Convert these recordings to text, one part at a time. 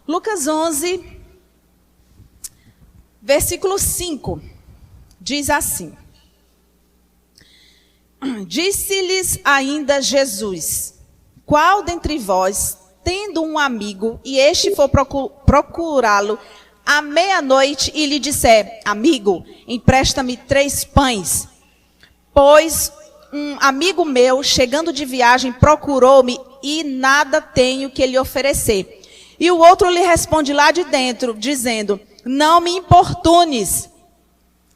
Lucas 11, versículo 5, diz assim: Disse-lhes ainda Jesus: Qual dentre vós, tendo um amigo, e este for procurá-lo à meia-noite e lhe disser: Amigo, empresta-me 3 pães, pois um amigo meu, chegando de viagem, procurou-me e nada tenho que lhe oferecer. E o outro lhe responde lá de dentro, dizendo: Não me importunes,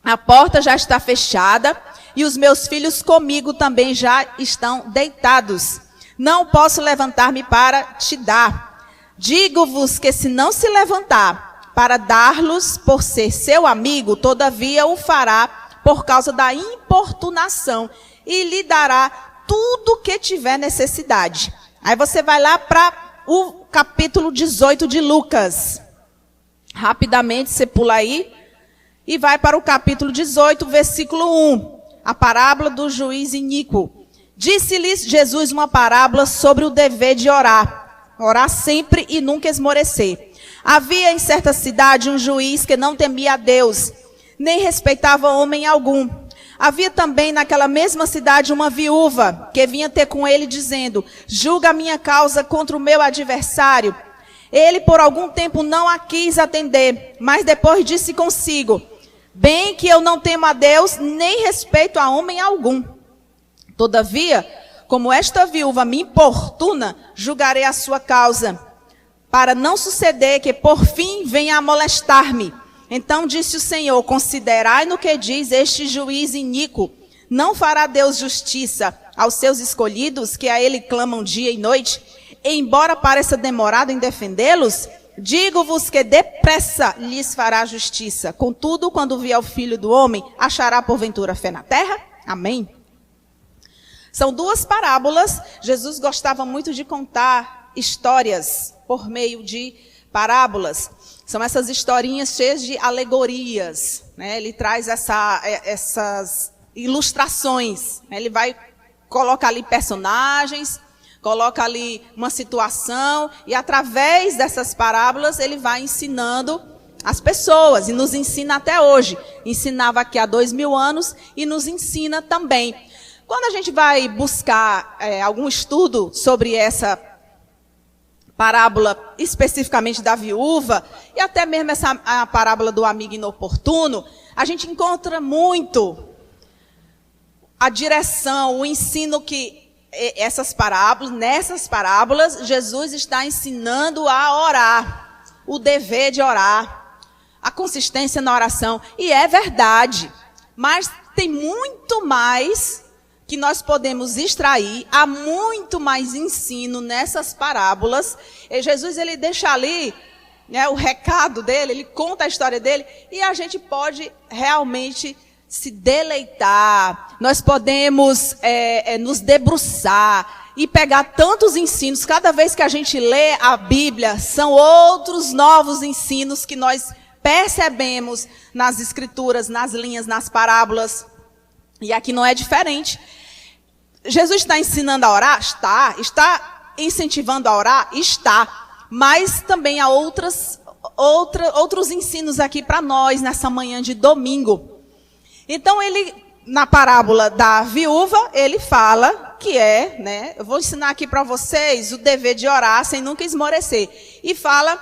a porta já está fechada e os meus filhos comigo também já estão deitados. Não posso levantar-me para te dar. Digo-vos que se não se levantar para dar-los por ser seu amigo, todavia o fará por causa da importunação e lhe dará tudo o que tiver necessidade. Aí você vai lá para o capítulo 18 de Lucas. Rapidamente você pula aí e vai para o capítulo 18, versículo 1. A parábola do juiz iníquo. Disse-lhes Jesus uma parábola sobre o dever de orar. Orar sempre e nunca esmorecer. Havia em certa cidade um juiz que não temia a Deus, nem respeitava homem algum. Havia também naquela mesma cidade uma viúva que vinha ter com ele dizendo: Julga a minha causa contra o meu adversário. Ele por algum tempo não a quis atender, mas depois disse consigo: Bem que eu não temo a Deus, nem respeito a homem algum. Todavia, como esta viúva me importuna, julgarei a sua causa, para não suceder que por fim venha a molestar-me. Então disse o Senhor: Considerai no que diz este juiz iníquo. Não fará Deus justiça aos seus escolhidos, que a ele clamam dia e noite? Embora pareça demorado em defendê-los, digo-vos que depressa lhes fará justiça. Contudo, quando vier o Filho do Homem, achará porventura fé na terra? Amém. São 2 parábolas. Jesus gostava muito de contar histórias por meio de parábolas. São essas historinhas cheias de alegorias, né? Ele traz essas ilustrações, né? Ele vai colocar ali personagens, coloca ali uma situação, e através dessas parábolas ele vai ensinando as pessoas, e nos ensina até hoje. Ensinava aqui há 2000 anos e nos ensina também. Quando a gente vai buscar algum estudo sobre essa parábola especificamente da viúva, e até mesmo a parábola do amigo inoportuno, a gente encontra muito a direção, o ensino que nessas parábolas, Jesus está ensinando a orar, o dever de orar, a consistência na oração. E é verdade, mas tem muito mais que nós podemos extrair, há muito mais ensino nessas parábolas. E Jesus, ele deixa ali, né, o recado dele, ele conta a história dele, e a gente pode realmente se deleitar. Nós podemos nos debruçar e pegar tantos ensinos. Cada vez que a gente lê a Bíblia, são outros novos ensinos que nós percebemos nas escrituras, nas linhas, nas parábolas. E aqui não é diferente. Jesus está ensinando a orar? Está incentivando a orar? Está. Mas também há outros ensinos aqui para nós nessa manhã de domingo. Então ele, na parábola da viúva, ele fala que né, eu vou ensinar aqui para vocês o dever de orar sem nunca esmorecer. E fala,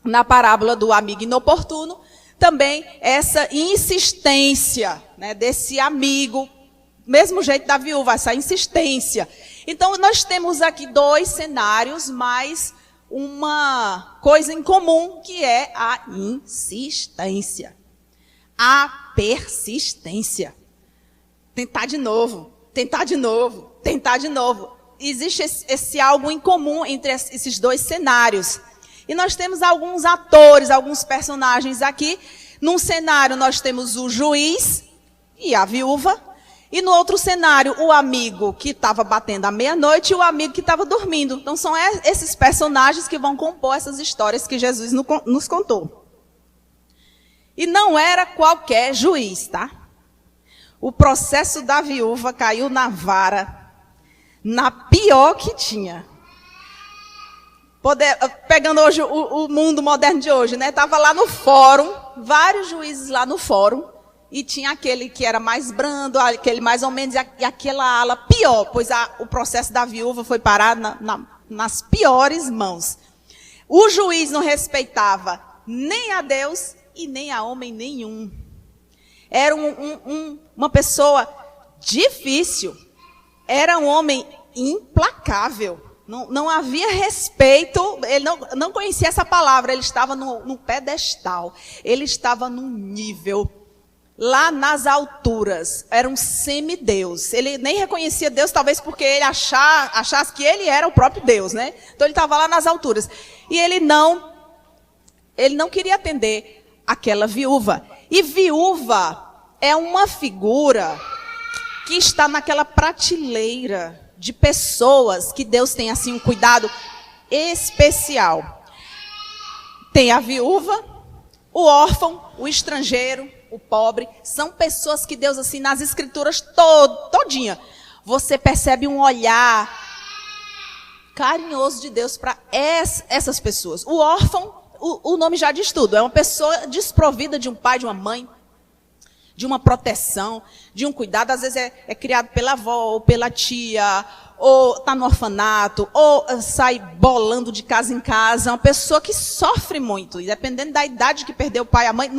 na parábola do amigo inoportuno, também essa insistência, né, desse amigo, mesmo jeito da viúva, essa insistência. Então, nós temos aqui 2 cenários, mas uma coisa em comum, que é a insistência. A persistência. Tentar de novo, tentar de novo, tentar de novo. Existe esse algo em comum entre esses 2 cenários. E nós temos alguns atores, alguns personagens aqui. Num cenário nós temos o juiz e a viúva. E no outro cenário, o amigo que estava batendo à meia-noite e o amigo que estava dormindo. Então são esses personagens que vão compor essas histórias que Jesus nos contou. E não era qualquer juiz, tá? O processo da viúva caiu na vara, na pior que tinha. Pegando hoje o mundo moderno de hoje, né? Estava lá no fórum, vários juízes lá no fórum, e tinha aquele que era mais brando, aquele mais ou menos, e aquela ala pior, pois o processo da viúva foi parar nas piores mãos. O juiz não respeitava nem a Deus e nem a homem nenhum. Era uma pessoa difícil, era um homem implacável. Não havia respeito, ele não conhecia essa palavra, ele estava no pedestal, ele estava num nível, lá nas alturas, era um semideus. Ele nem reconhecia Deus, talvez porque ele achasse que ele era o próprio Deus, né? Então ele estava lá nas alturas. E ele não queria atender aquela viúva. E viúva é uma figura que está naquela prateleira de pessoas que Deus tem assim um cuidado especial. Tem a viúva, o órfão, o estrangeiro, o pobre, são pessoas que Deus assim nas escrituras todinha, você percebe um olhar carinhoso de Deus para essas pessoas. O órfão, o nome já diz tudo, é uma pessoa desprovida de um pai, de uma mãe, de uma proteção, de um cuidado. Às vezes é criado pela avó, ou pela tia, ou está no orfanato, ou sai bolando de casa em casa. É uma pessoa que sofre muito, e dependendo da idade que perdeu o pai e a mãe,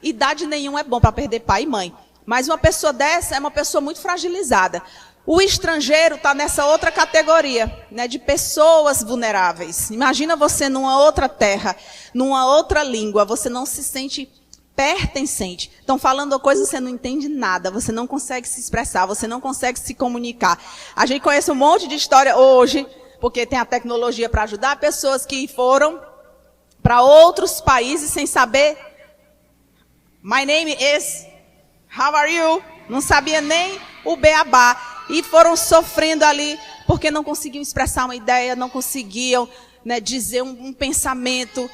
idade nenhuma é bom para perder pai e mãe. Mas uma pessoa dessa é uma pessoa muito fragilizada. O estrangeiro está nessa outra categoria, né, de pessoas vulneráveis. Imagina você numa outra terra, numa outra língua, você não se sente pertencente. Estão falando uma coisa, você não entende nada, você não consegue se expressar, você não consegue se comunicar. A gente conhece um monte de história hoje, porque tem a tecnologia para ajudar, pessoas que foram para outros países sem saber. My name is, how are you? Não sabia nem o beabá. E foram sofrendo ali, porque não conseguiam expressar uma ideia, não conseguiam, né, dizer um pensamento.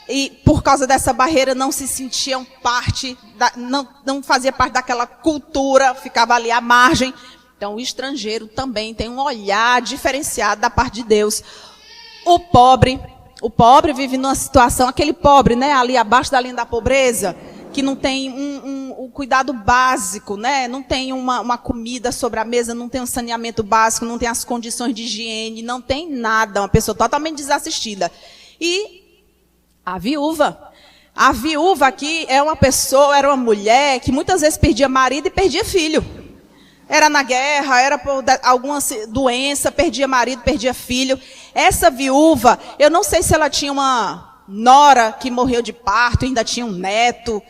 E por causa dessa barreira não se sentiam parte, não fazia parte daquela cultura, ficava ali à margem. Então o estrangeiro também tem um olhar diferenciado da parte de Deus. O pobre vive numa situação, aquele pobre, né, ali abaixo da linha da pobreza, que não tem um cuidado básico, né, não tem uma comida sobre a mesa, não tem um saneamento básico, não tem as condições de higiene, não tem nada, uma pessoa totalmente desassistida. E a viúva aqui é uma pessoa, era uma mulher que muitas vezes perdia marido e perdia filho. Era na guerra, era por alguma doença, perdia marido, perdia filho. Essa viúva, eu não sei se ela tinha uma nora que morreu de parto, ainda tinha um neto.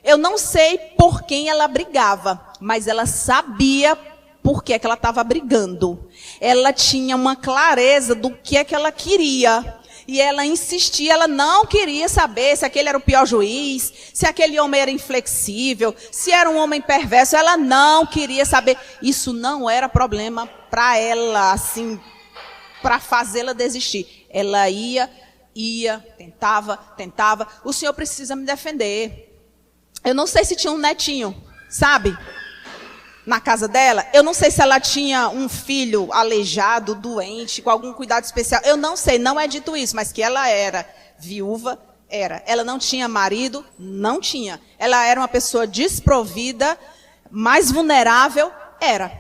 Eu não sei por quem ela brigava, mas ela sabia por que ela estava brigando. Ela tinha uma clareza do que é que ela queria. E ela insistia, ela não queria saber se aquele era o pior juiz, se aquele homem era inflexível, se era um homem perverso. Ela não queria saber. Isso não era problema para ela, assim, para fazê-la desistir. Ela ia, tentava. O senhor precisa me defender. Eu não sei se tinha um netinho, sabe? Na casa dela, eu não sei se ela tinha um filho aleijado, doente, com algum cuidado especial. Eu não sei, não é dito isso, mas que ela era viúva, era. Ela não tinha marido, não tinha. Ela era uma pessoa desprovida, mais vulnerável, era.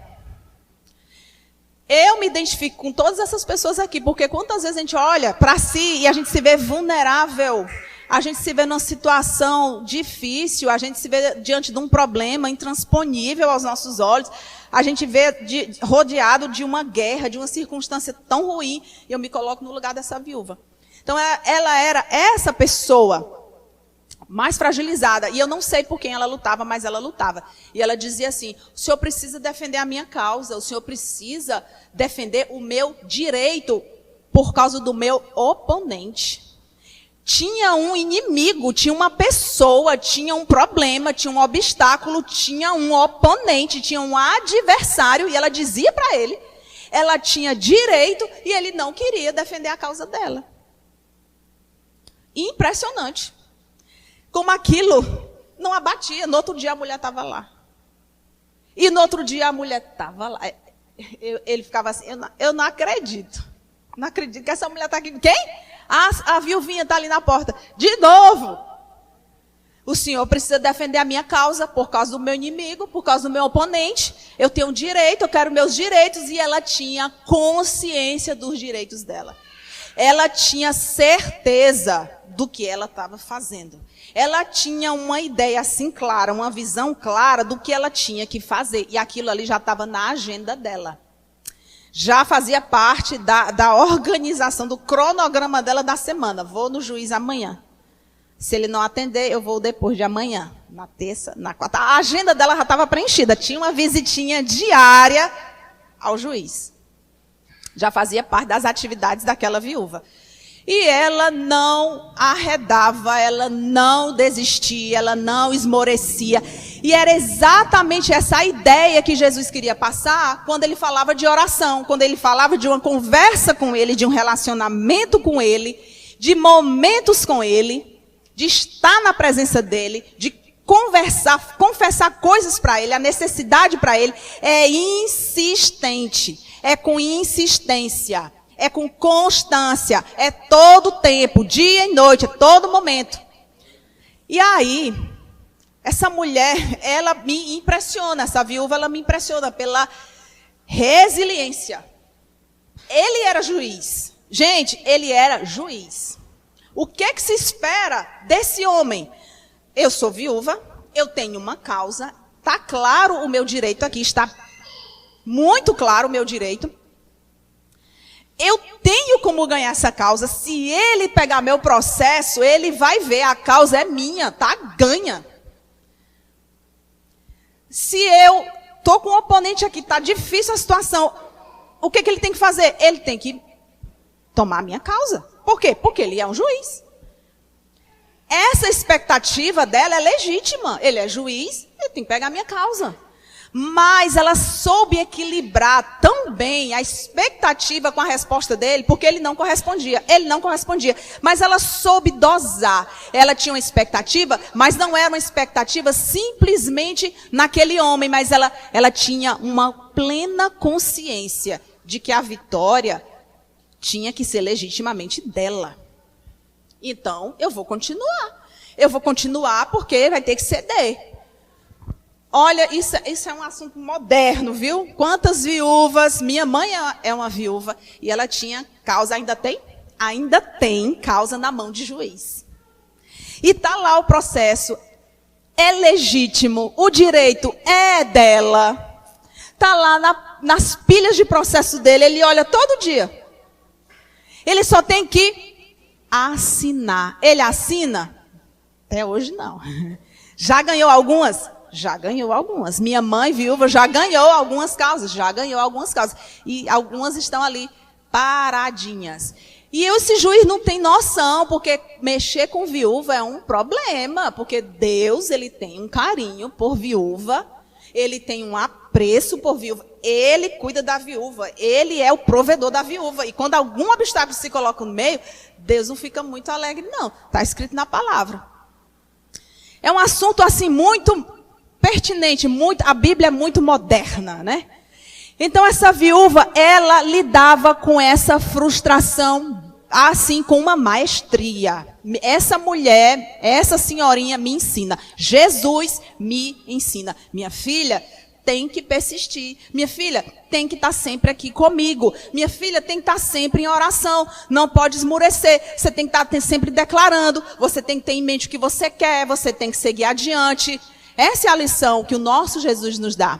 Eu me identifico com todas essas pessoas aqui, porque quantas vezes a gente olha para si e a gente se vê vulnerável, a gente se vê numa situação difícil, a gente se vê diante de um problema intransponível aos nossos olhos, a gente vê rodeado de uma guerra, de uma circunstância tão ruim, e eu me coloco no lugar dessa viúva. Então ela era essa pessoa mais fragilizada, e eu não sei por quem ela lutava, mas ela lutava. E ela dizia assim: o senhor precisa defender a minha causa, o senhor precisa defender o meu direito por causa do meu oponente. Tinha um inimigo, tinha uma pessoa, tinha um problema, tinha um obstáculo, tinha um oponente, tinha um adversário, e ela dizia para ele, ela tinha direito e ele não queria defender a causa dela. Impressionante. Como aquilo não abatia. No outro dia a mulher estava lá. E no outro dia a mulher estava lá. Ele ficava assim, eu não acredito. Não acredito que essa mulher está aqui. Quem? A viuvinha está ali na porta. De novo. O senhor precisa defender a minha causa por causa do meu inimigo, por causa do meu oponente. Eu tenho direito, eu quero meus direitos. E ela tinha consciência dos direitos dela. Ela tinha certeza do que ela estava fazendo. Ela tinha uma ideia assim clara, uma visão clara do que ela tinha que fazer. E aquilo ali já estava na agenda dela. Já fazia parte da organização, do cronograma dela da semana. Vou no juiz amanhã. Se ele não atender, eu vou depois de amanhã. Na terça, na quarta. A agenda dela já estava preenchida. Tinha uma visitinha diária ao juiz. Já fazia parte das atividades daquela viúva. E ela não arredava, ela não desistia, ela não esmorecia. E era exatamente essa a ideia que Jesus queria passar quando ele falava de oração, quando ele falava de uma conversa com ele, de um relacionamento com ele, de momentos com ele, de estar na presença dele, de conversar, confessar coisas para ele, a necessidade para ele é insistente, é com insistência. É com constância, é todo tempo, dia e noite, é todo momento. E aí, essa mulher, ela me impressiona, essa viúva, ela me impressiona pela resiliência. Ele era juiz. Gente, ele era juiz. O que é que se espera desse homem? Eu sou viúva, eu tenho uma causa, está claro o meu direito aqui, está muito claro o meu direito. Eu tenho como ganhar essa causa. Se ele pegar meu processo, ele vai ver, a causa é minha, tá? Ganha. Se eu tô com um oponente aqui, tá difícil a situação, o que ele tem que fazer? Ele tem que tomar a minha causa. Por quê? Porque ele é um juiz. Essa expectativa dela é legítima. Ele é juiz, ele tem que pegar a minha causa. Mas ela soube equilibrar tão bem a expectativa com a resposta dele, porque ele não correspondia. Mas ela soube dosar. Ela tinha uma expectativa, mas não era uma expectativa simplesmente naquele homem, mas ela tinha uma plena consciência de que a vitória tinha que ser legitimamente dela. Então, eu vou continuar. Eu vou continuar porque vai ter que ceder. Olha, isso é um assunto moderno, viu? Quantas viúvas, minha mãe é uma viúva, e ela tinha causa, ainda tem? Ainda tem causa na mão de juiz. E está lá o processo, é legítimo, o direito é dela. Está lá nas pilhas de processo dele, ele olha todo dia. Ele só tem que assinar. Ele assina? Até hoje não. Já ganhou algumas? Já ganhou algumas. Minha mãe, viúva, já ganhou algumas causas. E algumas estão ali paradinhas. E esse juiz não tem noção, porque mexer com viúva é um problema. Porque Deus, ele tem um carinho por viúva. Ele tem um apreço por viúva. Ele cuida da viúva. Ele é o provedor da viúva. E quando algum obstáculo se coloca no meio, Deus não fica muito alegre, não. Está escrito na palavra. É um assunto assim muito pertinente, a Bíblia é muito moderna, né? Então essa viúva, ela lidava com essa frustração assim com uma maestria. Essa mulher, essa senhorinha me ensina. Jesus me ensina. Minha filha tem que persistir. Minha filha tem que estar sempre aqui comigo. Minha filha tem que estar sempre em oração. Não pode esmurecer. Você tem que estar sempre declarando. Você tem que ter em mente o que você quer. Você tem que seguir adiante. Essa é a lição que o nosso Jesus nos dá.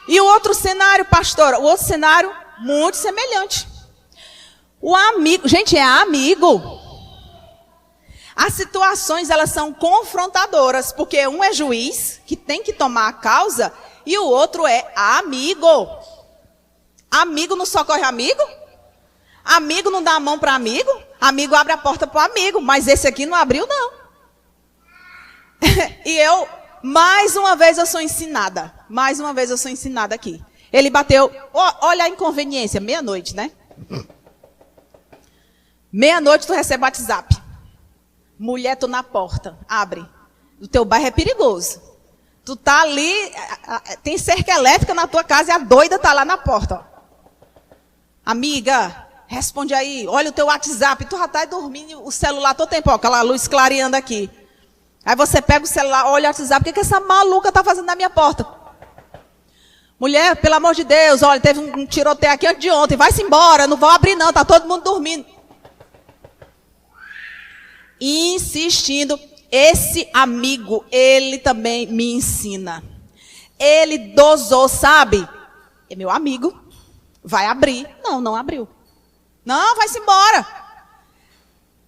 E o outro cenário, pastora, o outro cenário muito semelhante. O amigo, gente, é amigo. As situações, elas são confrontadoras, porque um é juiz, que tem que tomar a causa, e o outro é amigo. Amigo não socorre amigo? Amigo não dá a mão para amigo? Amigo abre a porta para o amigo, mas esse aqui não abriu, não. E mais uma vez eu sou ensinada. Mais uma vez eu sou ensinada aqui. Ele bateu, olha a inconveniência, meia-noite, né? Meia-noite tu recebe WhatsApp. Mulher, tô na porta, abre. O teu bairro é perigoso. Tu tá ali, tem cerca elétrica na tua casa e a doida tá lá na porta. Ó. Amiga, responde aí, olha o teu WhatsApp, tu já tá dormindo, o celular todo tempo, ó, aquela luz clareando aqui. Aí você pega o celular, olha o WhatsApp, o que essa maluca tá fazendo na minha porta? Mulher, pelo amor de Deus, olha, teve um tiroteio aqui antes de ontem, vai-se embora, não vou abrir não, tá todo mundo dormindo. Insistindo, esse amigo, ele também me ensina. Ele dosou, sabe? É meu amigo, vai abrir. Não, não abriu. Não, vai-se embora.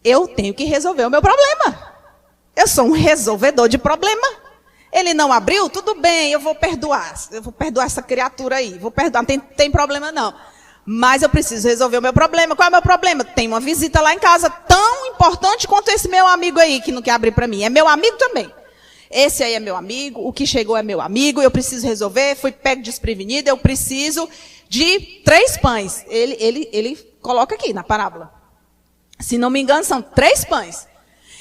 Eu tenho que resolver o meu problema. Eu sou um resolvedor de problema. Ele não abriu, tudo bem, eu vou perdoar. Eu vou perdoar essa criatura aí. Vou perdoar, não tem problema não. Mas eu preciso resolver o meu problema. Qual é o meu problema? Tem uma visita lá em casa tão importante quanto esse meu amigo aí que não quer abrir para mim. É meu amigo também. Esse aí é meu amigo, o que chegou é meu amigo, eu preciso resolver, fui pego desprevenido, eu preciso de 3 pães. Ele coloca aqui na parábola. Se não me engano, são 3 pães.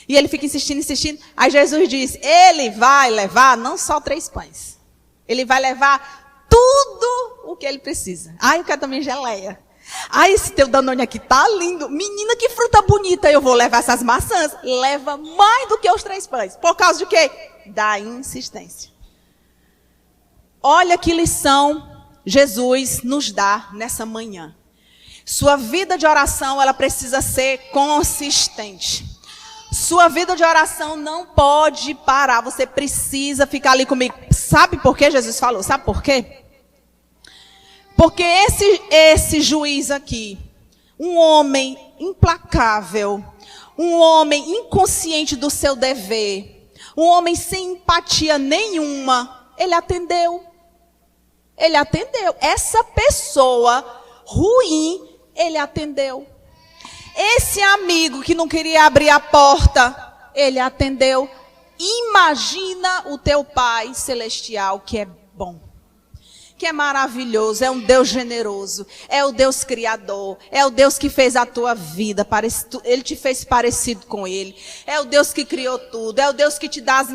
E ele fica insistindo, insistindo. Aí Jesus diz, ele vai levar não só 3 pães. Ele vai levar tudo o que ele precisa. Ai, eu quero também geleia. Ai, esse teu Danone aqui tá lindo. Menina, que fruta bonita. Eu vou levar essas maçãs. Leva mais do que os 3 pães. Por causa de quê? Da insistência. Olha que lição Jesus nos dá nessa manhã. Sua vida de oração, ela precisa ser consistente. Sua vida de oração não pode parar. Você precisa ficar ali comigo. Sabe por que Jesus falou? Sabe por quê? Porque esse juiz aqui, um homem implacável, um homem inconsciente do seu dever, um homem sem empatia nenhuma, ele atendeu. Ele atendeu. Essa pessoa ruim, ele atendeu. Esse amigo que não queria abrir a porta, ele atendeu. Imagina o teu Pai Celestial que é bom, que é maravilhoso, é um Deus generoso, é o Deus criador, é o Deus que fez a tua vida, ele te fez parecido com ele, é o Deus que criou tudo, é o Deus que te dá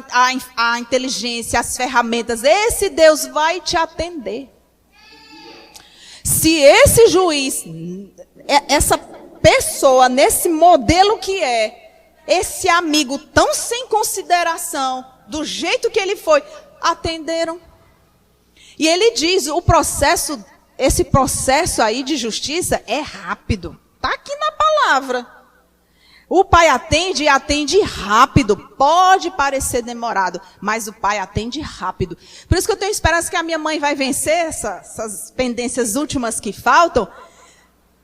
a inteligência, as ferramentas. Esse Deus vai te atender. Se esse juiz, essa pessoa, nesse modelo que é, esse amigo tão sem consideração, do jeito que ele foi, atenderam. E ele diz, esse processo aí de justiça é rápido. Está aqui na palavra. O pai atende e atende rápido. Pode parecer demorado, mas o pai atende rápido. Por isso que eu tenho esperança que a minha mãe vai vencer essas pendências últimas que faltam.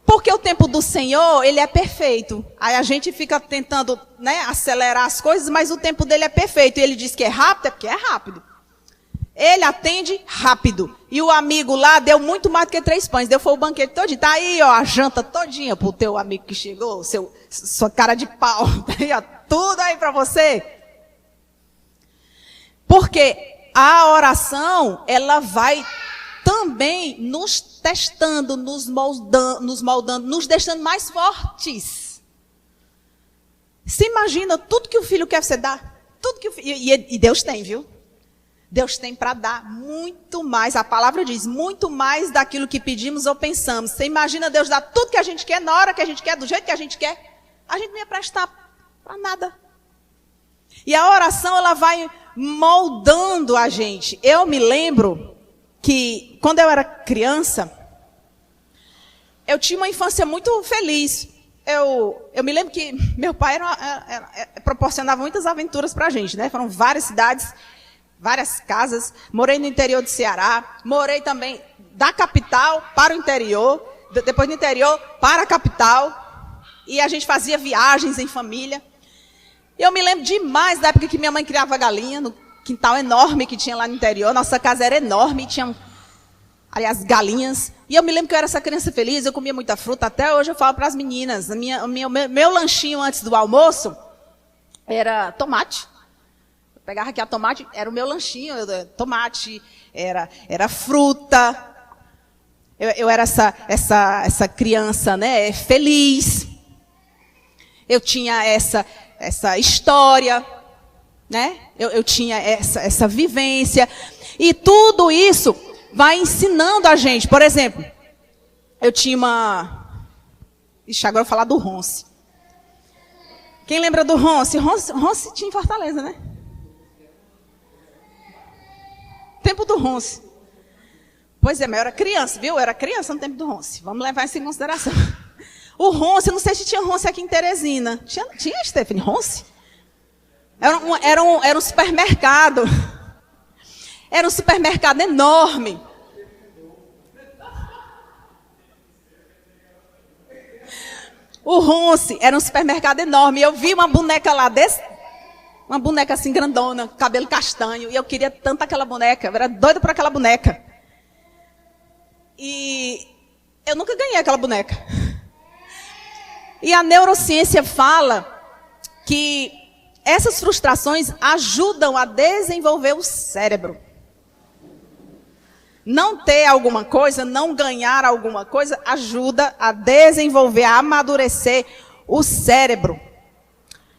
Porque o tempo do Senhor, ele é perfeito. Aí a gente fica tentando, acelerar as coisas, mas o tempo dele é perfeito. E ele diz que é rápido, é porque é rápido. Ele atende rápido. E o amigo lá deu muito mais do que 3 pães. Foi o banquete todinho. Tá aí, ó, a janta todinha pro teu amigo que chegou, sua cara de pau. Tá aí, ó, tudo aí para você. Porque a oração, ela vai também nos testando, nos moldando, nos deixando mais fortes. Você imagina tudo que o filho quer você dar? Tudo que e Deus tem, viu? Deus tem para dar muito mais. A palavra diz, muito mais daquilo que pedimos ou pensamos. Você imagina Deus dar tudo que a gente quer, na hora que a gente quer, do jeito que a gente quer? A gente não ia prestar para nada. E a oração, ela vai moldando a gente. Eu me lembro que, quando eu era criança, eu tinha uma infância muito feliz. Eu me lembro que meu pai proporcionava muitas aventuras para a gente, né? Foram várias cidades, várias casas. Morei no interior do Ceará. Morei também da capital para o interior. Depois do interior para a capital. E a gente fazia viagens em família. E eu me lembro demais da época que minha mãe criava galinha no quintal enorme que tinha lá no interior. Nossa casa era enorme, tinha, aliás, galinhas. E eu me lembro que eu era essa criança feliz, eu comia muita fruta. Até hoje eu falo para as meninas, meu lanchinho antes do almoço era tomate. Eu pegava aqui a tomate, era o meu lanchinho, tomate, era fruta. Eu era essa criança, né, feliz. Eu tinha essa história, né? Eu tinha essa vivência. E tudo isso vai ensinando a gente. Por exemplo, eu tinha uma... Ixi, agora eu vou falar do Ronce. Quem lembra do Ronce? Ronce tinha em Fortaleza, né? Tempo do Ronce. Pois é, mas eu era criança, viu? Eu era criança no tempo do Ronce. Vamos levar isso em consideração. O Ronce, eu não sei se tinha Ronce aqui em Teresina. Tinha Stephanie, Ronce? Era um supermercado. Era um supermercado enorme. O Ronce era um supermercado enorme. Eu vi uma boneca lá uma boneca assim grandona, cabelo castanho. E eu queria tanto aquela boneca. Eu era doida por aquela boneca. E eu nunca ganhei aquela boneca. E a neurociência fala que essas frustrações ajudam a desenvolver o cérebro. Não ter alguma coisa, não ganhar alguma coisa, ajuda a desenvolver, a amadurecer o cérebro.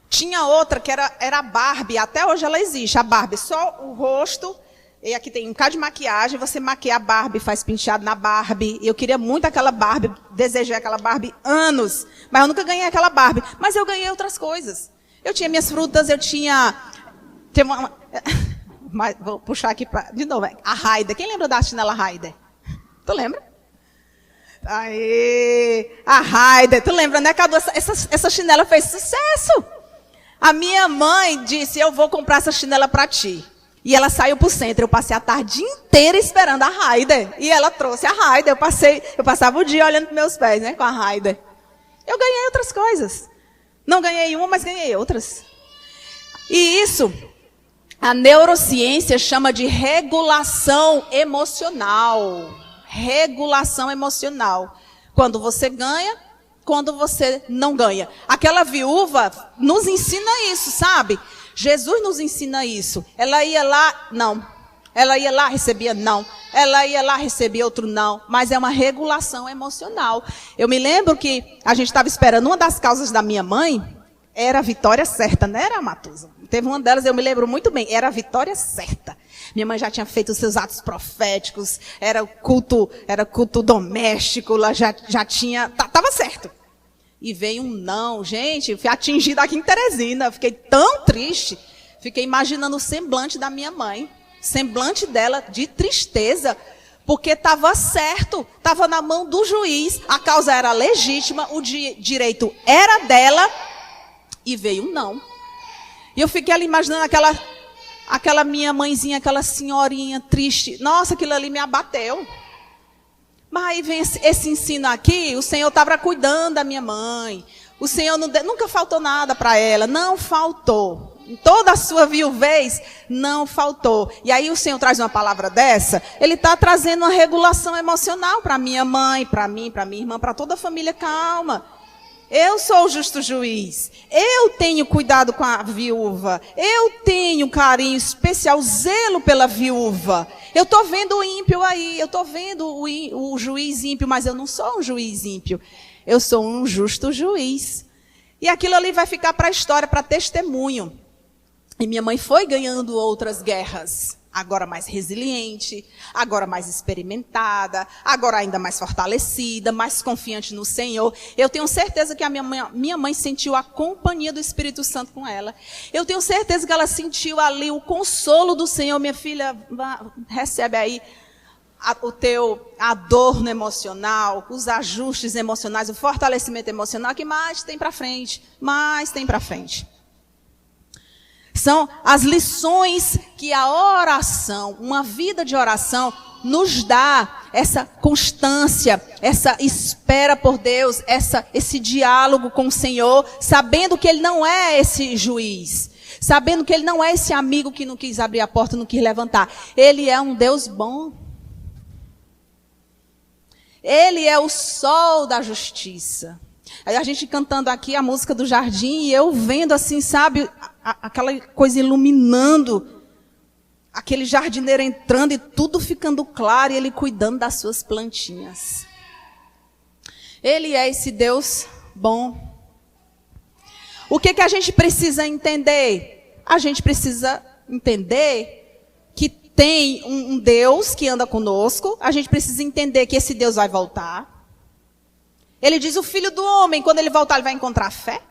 Tinha outra que era a Barbie, até hoje ela existe, a Barbie, só o rosto, e aqui tem um bocado de maquiagem, você maquia a Barbie, faz penteado na Barbie. Eu queria muito aquela Barbie, desejei aquela Barbie anos, mas eu nunca ganhei aquela Barbie. Mas eu ganhei outras coisas. Eu tinha minhas frutas, eu tinha mas vou puxar aqui de novo. A Raider. Quem lembra da chinela Raider? Tu lembra? Aê! A Raider. Tu lembra, né, Cadu? Essa chinela fez sucesso. A minha mãe disse, eu vou comprar essa chinela para ti. E ela saiu pro centro. Eu passei a tarde inteira esperando a Raider. E ela trouxe a Raider. Eu passava o dia olhando para meus pés, né, com a Raider. Eu ganhei outras coisas. Não ganhei uma, mas ganhei outras. E isso... a neurociência chama de regulação emocional. Regulação emocional. Quando você ganha, quando você não ganha. Aquela viúva nos ensina isso, sabe? Jesus nos ensina isso. Ela ia lá, não. Ela ia lá, recebia não. Ela ia lá, recebia outro não. Mas é uma regulação emocional. Eu me lembro que a gente estava esperando, uma das causas da minha mãe era a vitória certa, não era a Matusa. Teve uma delas, eu me lembro muito bem, era a vitória certa. Minha mãe já tinha feito os seus atos proféticos, era culto doméstico, ela já tinha, estava certo. E veio um não, gente, fui atingida aqui em Teresina, fiquei tão triste, fiquei imaginando o semblante da minha mãe, semblante dela de tristeza, porque estava certo, estava na mão do juiz, a causa era legítima, o direito era dela, e veio um não. E eu fiquei ali imaginando aquela minha mãezinha, aquela senhorinha triste. Nossa, aquilo ali me abateu. Mas aí vem esse ensino aqui, o Senhor estava cuidando da minha mãe. O Senhor nunca faltou nada para ela, não faltou. Em toda a sua viuvez, não faltou. E aí o Senhor traz uma palavra dessa, Ele está trazendo uma regulação emocional para minha mãe, para mim, para minha irmã, para toda a família. Calma. Eu sou o justo juiz. Eu tenho cuidado com a viúva. Eu tenho carinho especial, zelo pela viúva. Eu estou vendo o ímpio aí. Eu estou vendo o juiz ímpio, mas eu não sou um juiz ímpio. Eu sou um justo juiz. E aquilo ali vai ficar para a história, para testemunho. E minha mãe foi ganhando outras guerras. Agora mais resiliente, agora mais experimentada, agora ainda mais fortalecida, mais confiante no Senhor. Eu tenho certeza que a minha mãe sentiu a companhia do Espírito Santo com ela. Eu tenho certeza que ela sentiu ali o consolo do Senhor. Minha filha, recebe aí a dor no emocional, os ajustes emocionais, o fortalecimento emocional, que mais tem para frente, mais tem para frente. São as lições que a oração, uma vida de oração, nos dá essa constância, essa espera por Deus, esse diálogo com o Senhor, sabendo que Ele não é esse juiz, sabendo que Ele não é esse amigo que não quis abrir a porta, não quis levantar. Ele é um Deus bom. Ele é o sol da justiça. Aí a gente cantando aqui a música do jardim e eu vendo assim, sabe, aquela coisa iluminando, aquele jardineiro entrando e tudo ficando claro e ele cuidando das suas plantinhas. Ele é esse Deus bom. O que a gente precisa entender? A gente precisa entender que tem um Deus que anda conosco. A gente precisa entender que esse Deus vai voltar. Ele diz, o filho do homem, quando ele voltar, ele vai encontrar fé?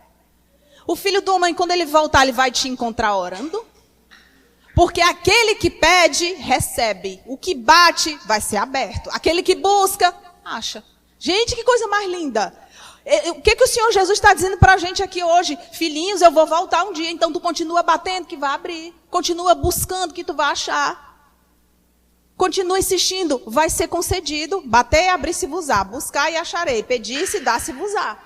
O filho do homem, quando ele voltar, ele vai te encontrar orando? Porque aquele que pede, recebe. O que bate, vai ser aberto. Aquele que busca, acha. Gente, que coisa mais linda. O que o Senhor Jesus está dizendo para a gente aqui hoje? Filhinhos, eu vou voltar um dia, então tu continua batendo que vai abrir. Continua buscando que tu vai achar. Continua insistindo, vai ser concedido. Bater, abrir-se-vos-á. Buscar e acharei. Pedir-se, dá-se-vos-á.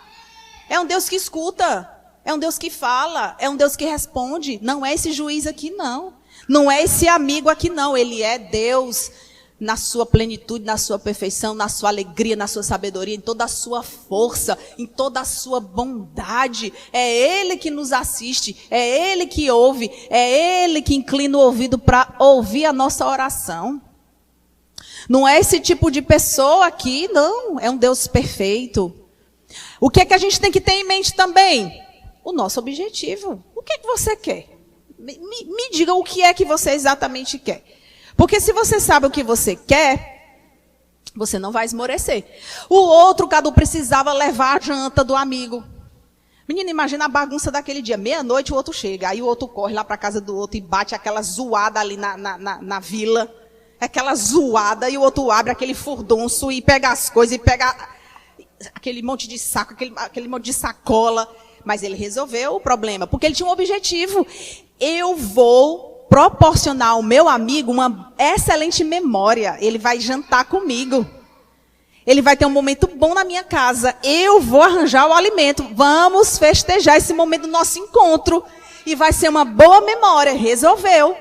É um Deus que escuta. É um Deus que fala. É um Deus que responde. Não é esse juiz aqui, não. Não é esse amigo aqui, não. Ele é Deus na sua plenitude, na sua perfeição, na sua alegria, na sua sabedoria, em toda a sua força, em toda a sua bondade. É Ele que nos assiste, é Ele que ouve, é Ele que inclina o ouvido para ouvir a nossa oração. Não é esse tipo de pessoa aqui, não. É um Deus perfeito. O que é que a gente tem que ter em mente também? O nosso objetivo. O que é que você quer? Me diga o que é que você exatamente quer. Porque se você sabe o que você quer, você não vai esmorecer. O outro, Cadu, precisava levar a janta do amigo. Menina, imagina a bagunça daquele dia. Meia-noite o outro chega. Aí o outro corre lá para a casa do outro e bate aquela zoada ali na vila. Aquela zoada, e o outro abre aquele furdunço e pega as coisas, e pega aquele monte de saco, aquele monte de sacola. Mas ele resolveu o problema, porque ele tinha um objetivo. Eu vou proporcionar ao meu amigo uma excelente memória. Ele vai jantar comigo. Ele vai ter um momento bom na minha casa. Eu vou arranjar o alimento. Vamos festejar esse momento do nosso encontro. E vai ser uma boa memória. Resolveu.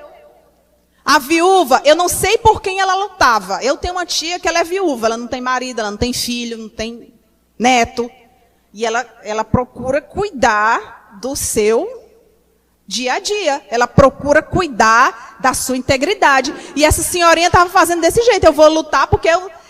A viúva, eu não sei por quem ela lutava. Eu tenho uma tia que ela é viúva. Ela não tem marido, ela não tem filho, não tem neto. E ela procura cuidar do seu dia a dia. Ela procura cuidar da sua integridade. E essa senhorinha estava fazendo desse jeito. Eu vou lutar porque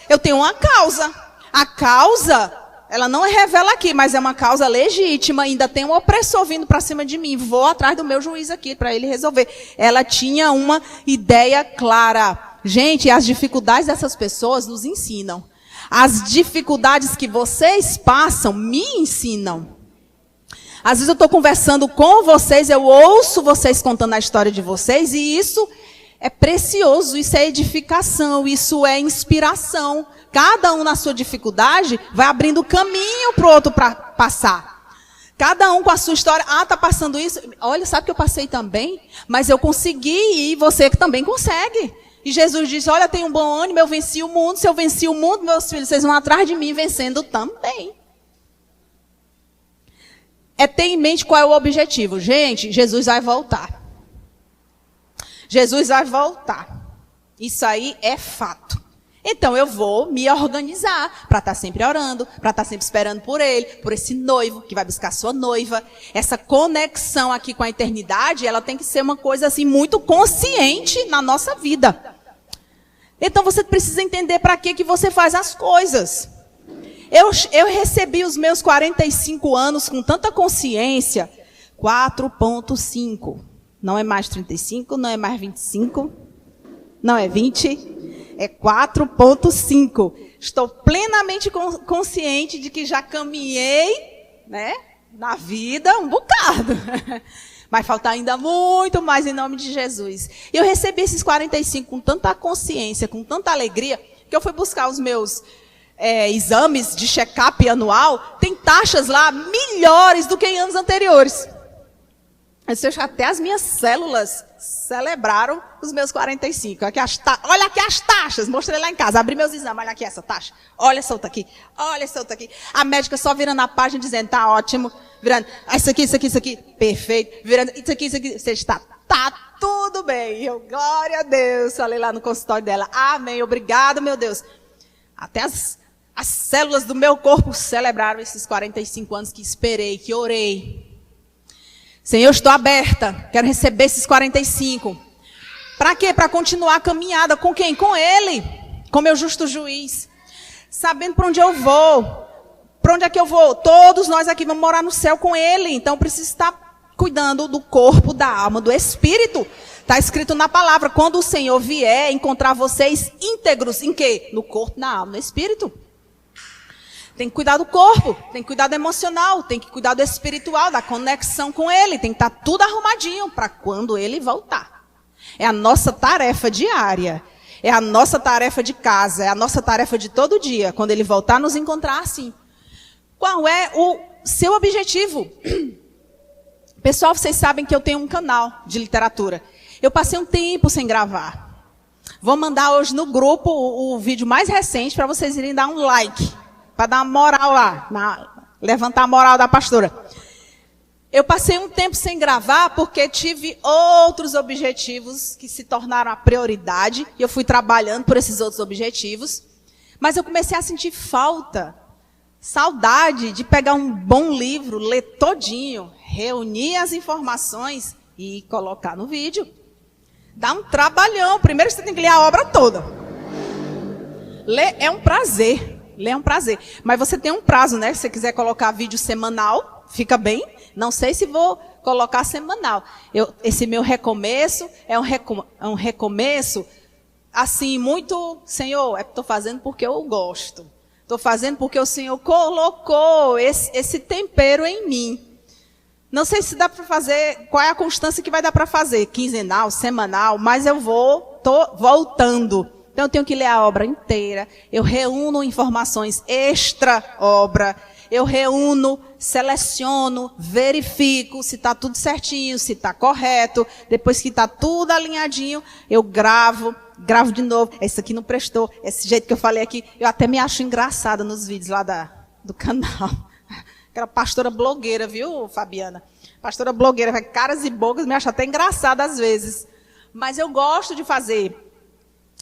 eu tenho uma causa. A causa, ela não revela aqui, mas é uma causa legítima. Ainda tem um opressor vindo para cima de mim. Vou atrás do meu juiz aqui para ele resolver. Ela tinha uma ideia clara. Gente, as dificuldades dessas pessoas nos ensinam. As dificuldades que vocês passam me ensinam. Às vezes eu estou conversando com vocês, eu ouço vocês contando a história de vocês, e isso é precioso, isso é edificação, isso é inspiração. Cada um na sua dificuldade vai abrindo caminho para o outro para passar. Cada um com a sua história. Ah, está passando isso? Olha, sabe que eu passei também? Mas eu consegui e você que também consegue. E Jesus disse, olha, tem um bom ânimo, eu venci o mundo. Se eu venci o mundo, meus filhos, vocês vão atrás de mim vencendo também. É ter em mente qual é o objetivo. Gente, Jesus vai voltar. Jesus vai voltar. Isso aí é fato. Então eu vou me organizar para estar sempre orando, para estar sempre esperando por ele, por esse noivo que vai buscar sua noiva. Essa conexão aqui com a eternidade, ela tem que ser uma coisa assim muito consciente na nossa vida. Então você precisa entender para que você faz as coisas. Eu recebi os meus 45 anos com tanta consciência, 4.5. Não é mais 35, não é mais 25, não é 20, é 4.5. Estou plenamente consciente de que já caminhei, né, na vida um bocado. Vai faltar ainda muito mais em nome de Jesus. E eu recebi esses 45 com tanta consciência, com tanta alegria, que eu fui buscar os meus exames de check-up anual. Tem taxas lá melhores do que em anos anteriores. Até as minhas células celebraram os meus 45. Olha aqui as taxas. Mostrei lá em casa. Abri meus exames. Olha aqui essa taxa. Olha essa outra aqui. Olha essa outra aqui. A médica só virando a página dizendo, tá ótimo. Virando, isso aqui. Perfeito. Virando, isso aqui. Você está, tá tudo bem. Eu, glória a Deus. Falei lá no consultório dela. Amém. Obrigado, meu Deus. Até as células do meu corpo celebraram esses 45 anos que esperei, que orei. Senhor, eu estou aberta, quero receber esses 45. Para quê? Para continuar a caminhada. Com quem? Com Ele, com meu justo juiz. Sabendo para onde eu vou. Para onde é que eu vou? Todos nós aqui vamos morar no céu com Ele. Então eu preciso estar cuidando do corpo, da alma, do espírito. Está escrito na palavra, quando o Senhor vier encontrar vocês íntegros, em quê? No corpo, na alma, no espírito. Tem que cuidar do corpo, tem que cuidar do emocional, tem que cuidar do espiritual, da conexão com ele. Tem que estar tudo arrumadinho para quando ele voltar. É a nossa tarefa diária. É a nossa tarefa de casa. É a nossa tarefa de todo dia. Quando ele voltar, nos encontrar assim. Qual é o seu objetivo? Pessoal, vocês sabem que eu tenho um canal de literatura. Eu passei um tempo sem gravar. Vou mandar hoje no grupo o vídeo mais recente para vocês irem dar um like. Para dar uma moral lá. Levantar a moral da pastora. Eu passei um tempo sem gravar porque tive outros objetivos que se tornaram a prioridade. E eu fui trabalhando por esses outros objetivos. Mas eu comecei a sentir saudade de pegar um bom livro, ler todinho, reunir as informações e colocar no vídeo. Dá um trabalhão. Primeiro você tem que ler a obra toda. Ler é um prazer. Ler é um prazer. Mas você tem um prazo, né? Se você quiser colocar vídeo semanal, fica bem. Não sei se vou colocar semanal. Esse meu recomeço é um recomeço, assim, muito... Senhor, estou fazendo porque eu gosto. Estou fazendo porque o Senhor colocou esse tempero em mim. Não sei se dá para fazer, qual é a constância que vai dar para fazer, quinzenal, semanal, mas estou voltando. Então eu tenho que ler a obra inteira, eu reúno informações extra-obra, eu reúno, seleciono, verifico se está tudo certinho, se está correto. Depois que está tudo alinhadinho, eu gravo de novo. Esse aqui não prestou, esse jeito que eu falei aqui. Eu até me acho engraçada nos vídeos lá do canal. Aquela pastora blogueira, viu, Fabiana? Pastora blogueira, vai caras e bocas, me acha até engraçada às vezes. Mas eu gosto de fazer.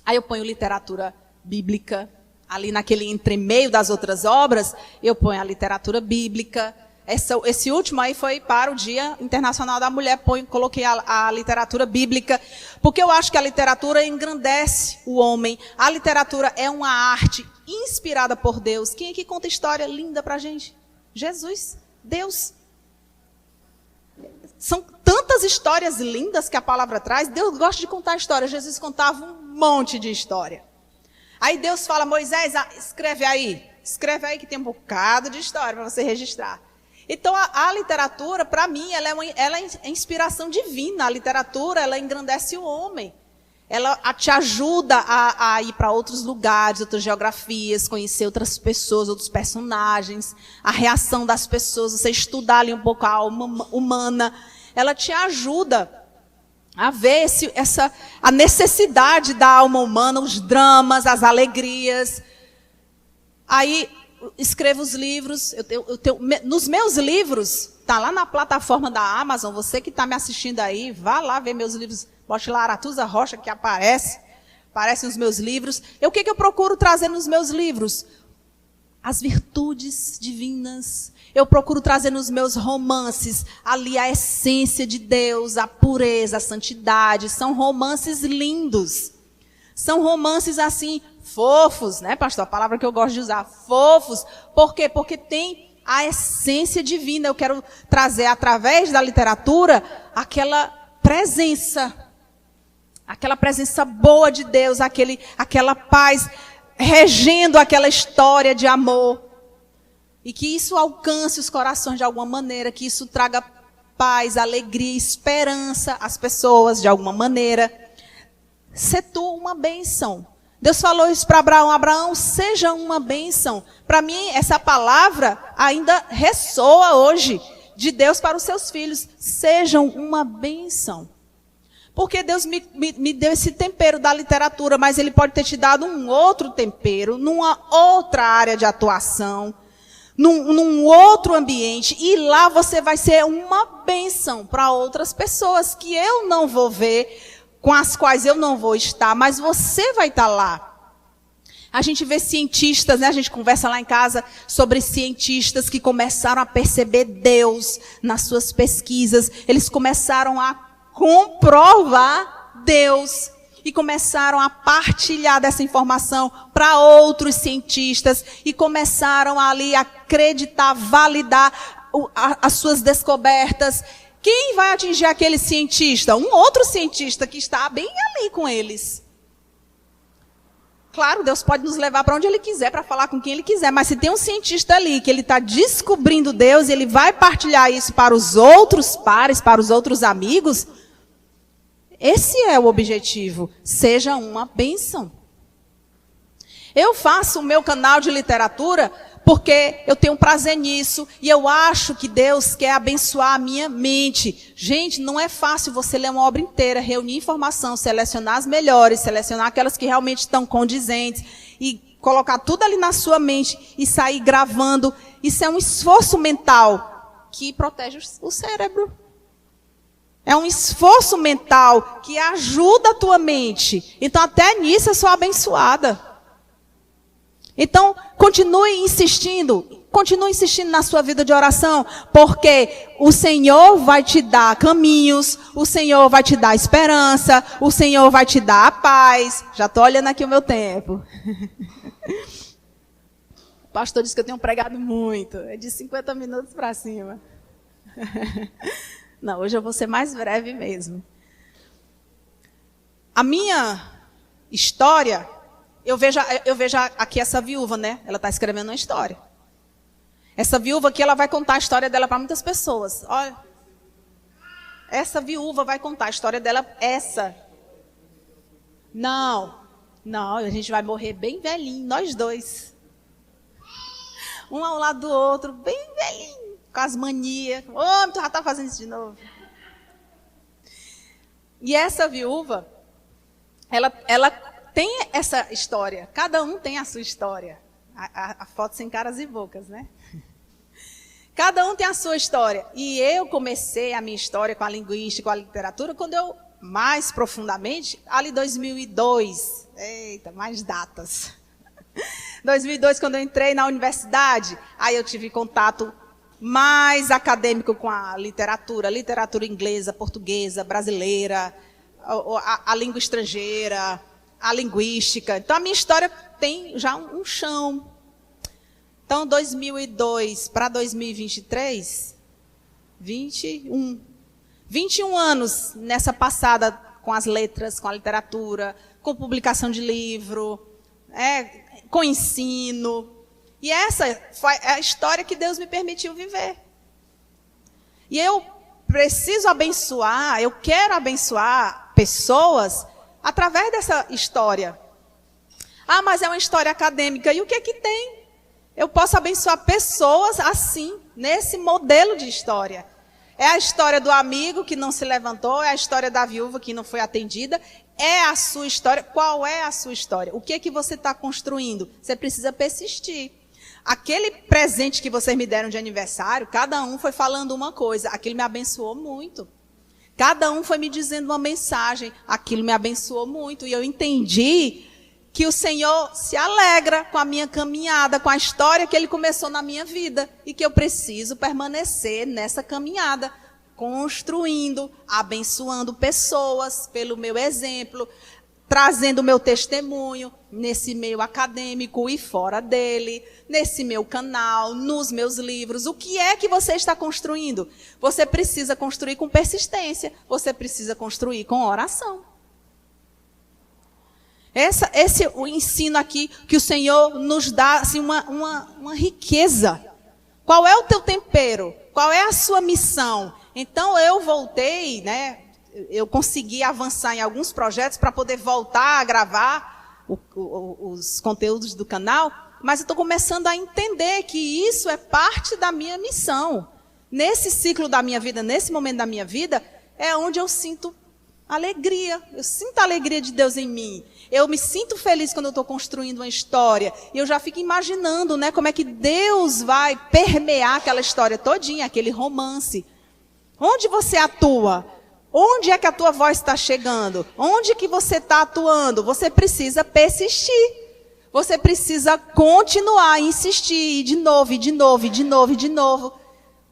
Aí eu ponho literatura bíblica. Ali naquele entremeio das outras obras, eu ponho a literatura bíblica. Esse último aí foi para o Dia Internacional da Mulher. Coloquei a literatura bíblica, porque eu acho que a literatura engrandece o homem. A literatura é uma arte inspirada por Deus. Quem aqui conta história linda pra gente? Jesus, Deus. São tantas histórias lindas que a palavra traz. Deus gosta de contar história. Jesus contava um monte de história. Aí Deus fala, Moisés, escreve aí que tem um bocado de história para você registrar. Então a literatura, para mim, ela é inspiração divina. A literatura, ela engrandece o homem. Ela te ajuda a ir para outros lugares, outras geografias, conhecer outras pessoas, outros personagens, a reação das pessoas, você estudar ali um pouco a alma humana. Ela te ajuda a ver a necessidade da alma humana, os dramas, as alegrias. Aí, escrevo os livros. Nos meus livros, está lá na plataforma da Amazon, você que está me assistindo aí, vá lá ver meus livros. Bote lá Aratuza Rocha, que aparecem os meus livros. O que eu procuro trazer nos meus livros? As virtudes divinas. Eu procuro trazer nos meus romances ali a essência de Deus, a pureza, a santidade. São romances lindos. São romances assim, fofos, né, pastor? A palavra que eu gosto de usar, fofos. Por quê? Porque tem a essência divina. Eu quero trazer através da literatura aquela presença boa de Deus, aquela paz, regendo aquela história de amor. E que isso alcance os corações de alguma maneira, que isso traga paz, alegria, esperança às pessoas de alguma maneira. Se tu uma bênção. Deus falou isso para Abraão. Abraão, seja uma bênção. Para mim, essa palavra ainda ressoa hoje de Deus para os seus filhos. Sejam uma bênção. Porque Deus me deu esse tempero da literatura, mas Ele pode ter te dado um outro tempero, numa outra área de atuação, num outro ambiente, e lá você vai ser uma bênção para outras pessoas que eu não vou ver, com as quais eu não vou estar, mas você vai estar lá. A gente vê cientistas, né? A gente conversa lá em casa sobre cientistas que começaram a perceber Deus nas suas pesquisas. Eles começaram a comprovar Deus e começaram a partilhar dessa informação para outros cientistas e começaram ali a acreditar, validar as suas descobertas. Quem vai atingir aquele cientista? Um outro cientista que está bem ali com eles. claro, Deus pode nos levar para onde Ele quiser, para falar com quem Ele quiser. Mas se tem um cientista ali que ele está descobrindo Deus e ele vai partilhar isso para os outros pares, para os outros amigos, esse é o objetivo. Seja uma bênção. Eu faço o meu canal de literatura porque eu tenho prazer nisso e eu acho que Deus quer abençoar a minha mente. Gente, não é fácil você ler uma obra inteira, reunir informação, selecionar as melhores, selecionar aquelas que realmente estão condizentes e colocar tudo ali na sua mente e sair gravando. Isso é um esforço mental que protege o cérebro. É um esforço mental que ajuda a tua mente. Então, até nisso eu sou abençoada. Então, continue insistindo na sua vida de oração, porque o Senhor vai te dar caminhos, o Senhor vai te dar esperança, o Senhor vai te dar a paz. Já estou olhando aqui o meu tempo. O pastor disse que eu tenho pregado muito, é de 50 minutos para cima. Não, hoje eu vou ser mais breve mesmo. A minha história... Eu vejo aqui essa viúva, né? Ela está escrevendo uma história. Essa viúva aqui, ela vai contar a história dela para muitas pessoas. Olha, essa viúva vai contar a história dela. Não, a gente vai morrer bem velhinho, nós dois. Um ao lado do outro, bem velhinho, com as manias. Ô, tu já está fazendo isso de novo. E essa viúva, ela tem essa história. Cada um tem a sua história. A foto sem caras e bocas, né? Cada um tem a sua história. E eu comecei a minha história com a linguística, com a literatura, quando eu, mais profundamente, ali 2002. Eita, mais datas. 2002, quando eu entrei na universidade, aí eu tive contato mais acadêmico com a literatura inglesa, portuguesa, brasileira, a língua estrangeira, a linguística. Então, a minha história tem já um chão. Então, 2002 para 2023, 21 anos nessa passada com as letras, com a literatura, com publicação de livro, com ensino. E essa foi a história que Deus me permitiu viver. E eu preciso abençoar, eu quero abençoar pessoas através dessa história. Ah, mas é uma história acadêmica. E o que é que tem? Eu posso abençoar pessoas assim, nesse modelo de história. É a história do amigo que não se levantou, é a história da viúva que não foi atendida. É a sua história. Qual é a sua história? O que é que você está construindo? Você precisa persistir. Aquele presente que vocês me deram de aniversário, cada um foi falando uma coisa. Aquilo me abençoou muito. Cada um foi me dizendo uma mensagem. Aquilo me abençoou muito. E eu entendi que o Senhor se alegra com a minha caminhada, com a história que Ele começou na minha vida. E que eu preciso permanecer nessa caminhada, construindo, abençoando pessoas pelo meu exemplo, trazendo o meu testemunho nesse meio acadêmico e fora dele, nesse meu canal, nos meus livros. O que é que você está construindo? Você precisa construir com persistência, você precisa construir com oração. Esse o ensino aqui que o Senhor nos dá, assim, uma riqueza. Qual é o teu tempero? Qual é a sua missão? Então eu voltei, né? Eu consegui avançar em alguns projetos para poder voltar a gravar os conteúdos do canal, mas eu estou começando a entender que isso é parte da minha missão. Nesse ciclo da minha vida, nesse momento da minha vida, é onde eu sinto alegria. Eu sinto a alegria de Deus em mim. Eu me sinto feliz quando eu estou construindo uma história. E eu já fico imaginando, né, como é que Deus vai permear aquela história todinha, aquele romance. Onde você atua? Onde é que a tua voz está chegando? Onde que você está atuando? Você precisa persistir. Você precisa continuar a insistir, de novo, e de novo, e de novo, e de novo.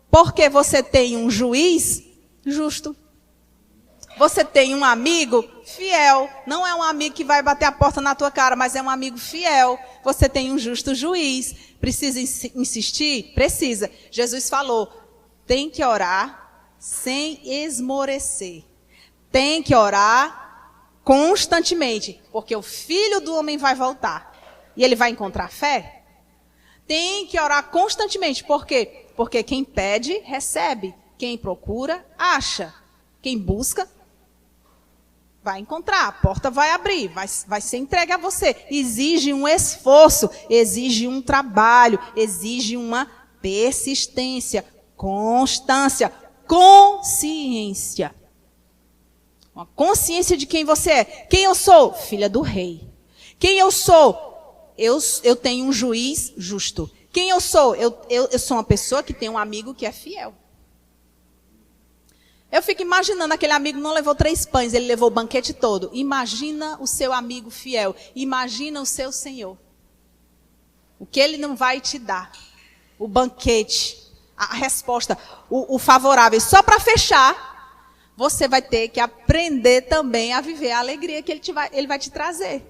Porque você tem um juiz justo. Você tem um amigo fiel. Não é um amigo que vai bater a porta na tua cara, mas é um amigo fiel. Você tem um justo juiz. Precisa insistir? Precisa. Jesus falou, tem que orar sem esmorecer. Tem que orar constantemente, porque o Filho do Homem vai voltar. E ele vai encontrar fé? Tem que orar constantemente. Por quê? Porque quem pede, recebe. Quem procura, acha. Quem busca, vai encontrar. A porta vai abrir, vai ser entregue a você. Exige um esforço, exige um trabalho, exige uma persistência, constância, consciência. Uma consciência de quem você é. Quem eu sou? Filha do rei. Quem eu sou? Eu tenho um juiz justo. Quem eu sou? Eu sou uma pessoa que tem um amigo que é fiel. Eu fico imaginando, aquele amigo não levou 3 pães, ele levou o banquete todo. Imagina o seu amigo fiel. Imagina o seu Senhor. O que ele não vai te dar. O banquete, a resposta, o favorável. Só para fechar, você vai ter que aprender também a viver a alegria que ele vai te trazer.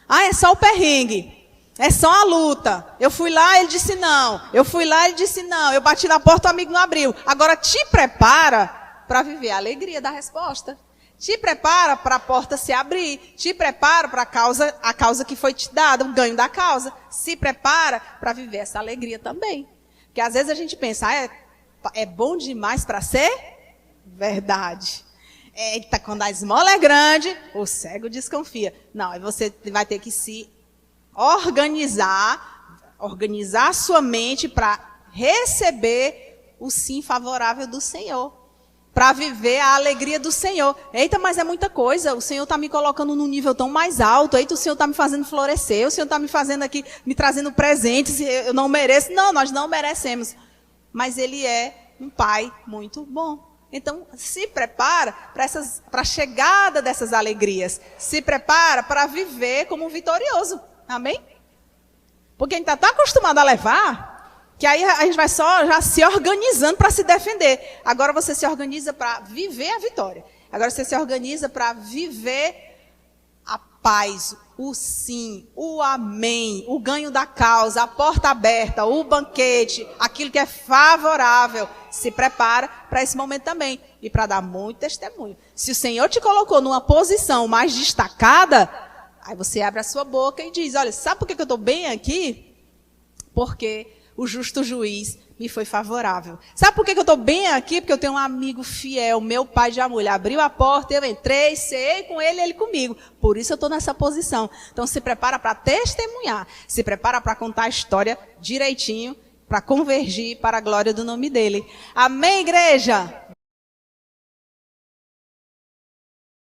Ah, é só o perrengue. É só a luta. Eu fui lá, ele disse não. Eu fui lá, ele disse não. Eu bati na porta, o amigo não abriu. Agora te prepara para viver a alegria da resposta. Te prepara para a porta se abrir. Te prepara para a causa que foi te dada, o ganho da causa. Se prepara para viver essa alegria também. Porque às vezes a gente pensa, é bom demais para ser verdade. Eita, quando a esmola é grande, o cego desconfia. Não, aí você vai ter que se organizar a sua mente para receber o sim favorável do Senhor. Para viver a alegria do Senhor. Eita, mas é muita coisa. O Senhor está me colocando num nível tão mais alto. Eita, o Senhor está me fazendo florescer. O Senhor está me fazendo aqui, me trazendo presentes. Eu não mereço. Não, nós não merecemos. Mas Ele é um Pai muito bom. Então, se prepara para a chegada dessas alegrias. Se prepara para viver como um vitorioso. Amém? Porque a gente está tão acostumado a levar, que aí a gente vai só já se organizando para se defender. Agora você se organiza para viver a vitória. Agora você se organiza para viver a paz, o sim, o amém, o ganho da causa, a porta aberta, o banquete, aquilo que é favorável. Se prepara para esse momento também e para dar muito testemunho. Se o Senhor te colocou numa posição mais destacada, aí você abre a sua boca e diz, olha, sabe por que eu estou bem aqui? Porque o justo juiz me foi favorável. Sabe por que eu estou bem aqui? Porque eu tenho um amigo fiel, meu pai de amor. Ele abriu a porta, eu entrei, ceei com ele, ele comigo. Por isso eu estou nessa posição. Então se prepara para testemunhar. Se prepara para contar a história direitinho, para convergir para a glória do nome dele. Amém, igreja?